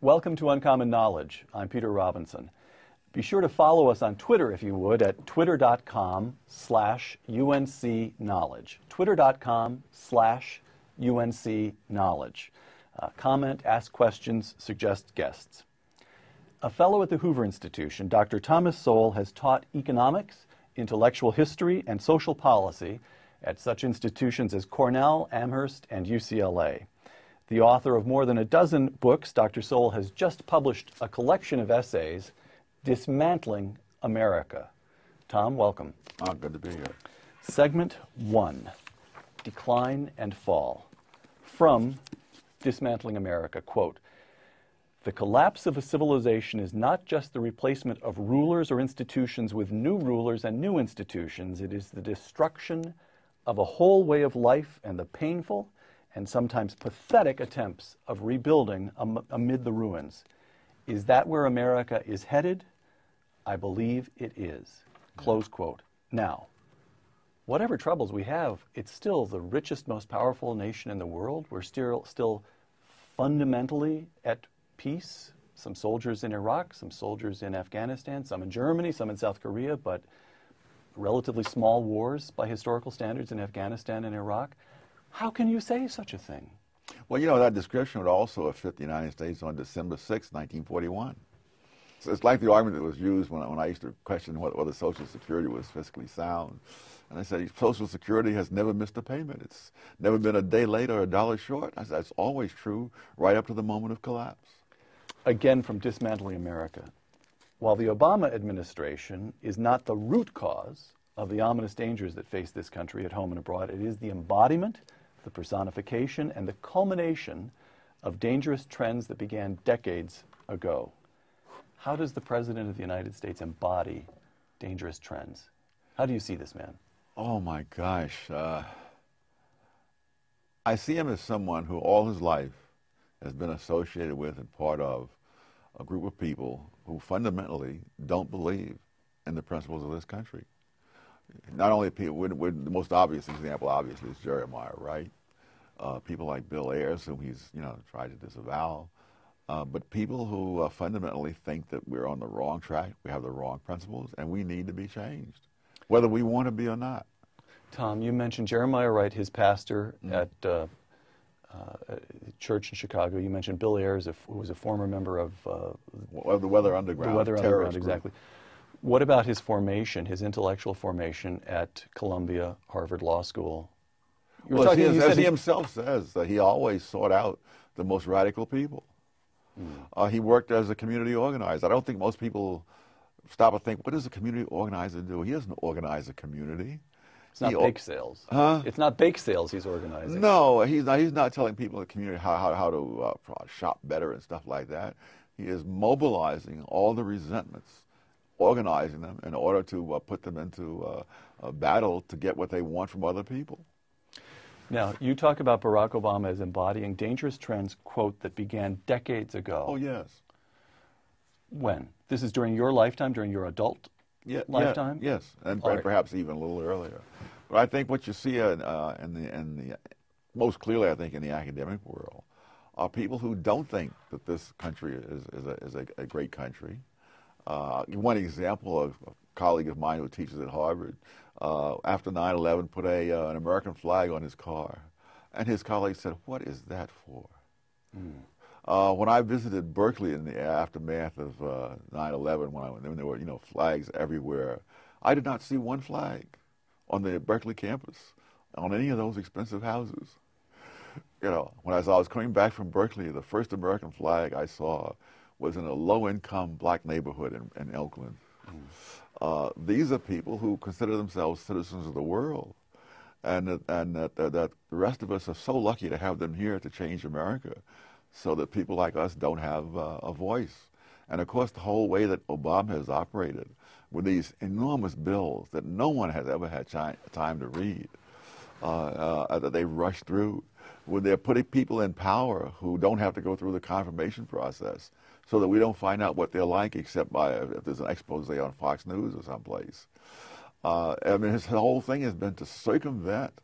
Welcome to Uncommon Knowledge. I'm Peter Robinson. Be sure to follow us on Twitter, if you would, at twitter.com/UNCKnowledge. Twitter.com/UNCKnowledge. Comment, ask questions, suggest guests. A fellow at the Hoover Institution, Dr. Thomas Sowell has taught economics, intellectual history, and social policy at such institutions as Cornell, Amherst, and UCLA. The author of more than a dozen books, Dr. Sowell has just published a collection of essays, Dismantling America. Tom, welcome. Oh, good to be here. Segment 1, Decline and Fall. From Dismantling America, quote, "The collapse of a civilization is not just the replacement of rulers or institutions with new rulers and new institutions. It is the destruction of a whole way of life and the painful and sometimes pathetic attempts of rebuilding amid the ruins. Is that where America is headed? I believe it is." Close quote. Now, whatever troubles we have, it's still the richest, most powerful nation in the world. We're still fundamentally at peace. Some soldiers in Iraq, some soldiers in Afghanistan, some in Germany, some in South Korea, but relatively small wars by historical standards in Afghanistan and Iraq. How can you say such a thing? Well, you know, that description would also have fit the United States on December 6, 1941. So it's like the argument that was used when I used to question whether Social Security was fiscally sound. And I said, Social Security has never missed a payment. It's never been a day late or a dollar short. I said, that's always true right up to the moment of collapse. Again, from Dismantling America. While the Obama administration is not the root cause of the ominous dangers that face this country at home and abroad, it is the embodiment, the personification, and the culmination of dangerous trends that began decades ago. How does the President of the United States embody dangerous trends? How do you see this man? Oh my gosh. I see him as someone who all his life has been associated with and part of a group of people who fundamentally don't believe in the principles of this country. Not only people, the most obvious example, obviously, is Jeremiah Wright. People like Bill Ayers, whom he's tried to disavow. But people who fundamentally think that we're on the wrong track, we have the wrong principles, and we need to be changed, whether we want to be or not. Tom, you mentioned Jeremiah Wright, his pastor at church in Chicago. You mentioned Bill Ayers, who was a former member of the Weather Underground. The Weather Underground, exactly. What about his formation, his intellectual formation at Columbia, Harvard Law School? Well, as he himself says, he always sought out the most radical people. He worked as a community organizer. I don't think most people stop and think, what does a community organizer do? He doesn't organize a community. It's not bake sales. Huh? It's not bake sales he's organizing. No, he's not telling people in the community how to shop better and stuff like that. He is mobilizing all the resentments, organizing them in order to put them into a battle to get what they want from other people. Now, you talk about Barack Obama as embodying dangerous trends, quote, that began decades ago. Oh, yes. When? This is during your lifetime, during your adult lifetime? Yes, and perhaps even a little earlier. But I think what you see most clearly, I think, in the academic world, are people who don't think that this country is a great country. One example of a colleague of mine who teaches at Harvard, after 9/11, put an American flag on his car. And his colleague said, "What is that for?" When I visited Berkeley in the aftermath of 9/11, when there were flags everywhere, I did not see one flag on the Berkeley campus on any of those expensive houses. When I was coming back from Berkeley, the first American flag I saw was in a low-income black neighborhood in Oakland. These are people who consider themselves citizens of the world, and that the rest of us are so lucky to have them here to change America, so that people like us don't have a voice. And of course, the whole way that Obama has operated with these enormous bills that no one has ever had time to read, that they rush through, when they're putting people in power who don't have to go through the confirmation process, so that we don't find out what they're like except if there's an expose on Fox News or someplace. I mean, his whole thing has been to circumvent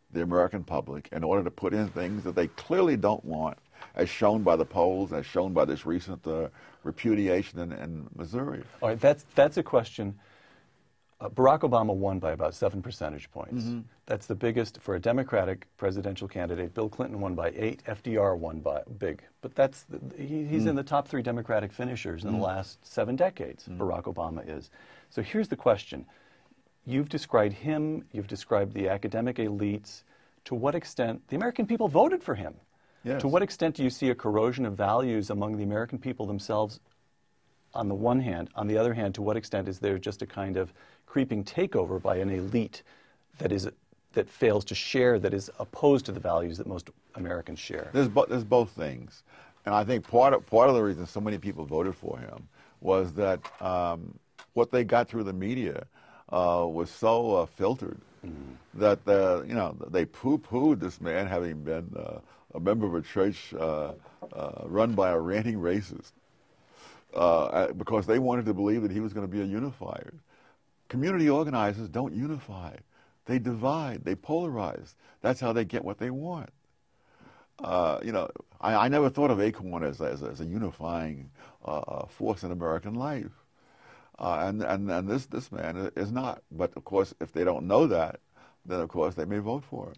the American public in order to put in things that they clearly don't want as shown by the polls, as shown by this recent repudiation in Missouri. All right, that's a question. Barack Obama won by about 7 percentage points. That's the biggest for a Democratic presidential candidate. Bill Clinton won by 8. FDR won by big. But he's in the top 3 Democratic finishers in the last 7 decades. Barack Obama is. So here's the question. You've described him, you've described the academic elites. To what extent the American people voted for him? Yes. To what extent do you see a corrosion of values among the American people themselves on the one hand? On the other hand, to what extent is there just a kind of creeping takeover by an elite that fails to share, that is opposed to the values that most Americans share? There's both things. And I think part of the reason so many people voted for him was that what they got through the media was so filtered that they poo-pooed this man having been a member of a church run by a ranting racist because they wanted to believe that he was going to be a unifier. Community organizers don't unify. They divide. They polarize. That's how they get what they want. I never thought of Acorn as a unifying force in American life. And this man is not. But, of course, if they don't know that, then, of course, they may vote for him.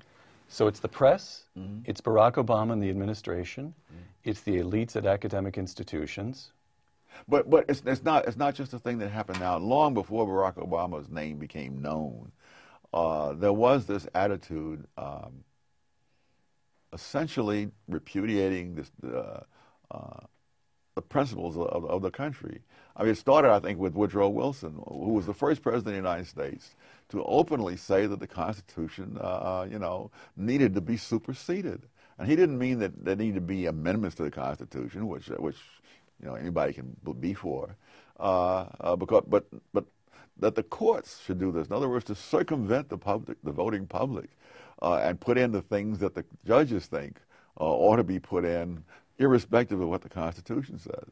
So it's the press, it's Barack Obama and the administration, it's the elites at academic institutions. But it's not just a thing that happened now. Long before Barack Obama's name became known, there was this attitude essentially repudiating the principles of the country. I mean, it started, I think, with Woodrow Wilson, who was the first president of the United States to openly say that the Constitution, needed to be superseded. And he didn't mean that there needed to be amendments to the Constitution, which anybody can be for, but that the courts should do this. In other words, to circumvent the voting public, and put in the things that the judges think ought to be put in, irrespective of what the Constitution says.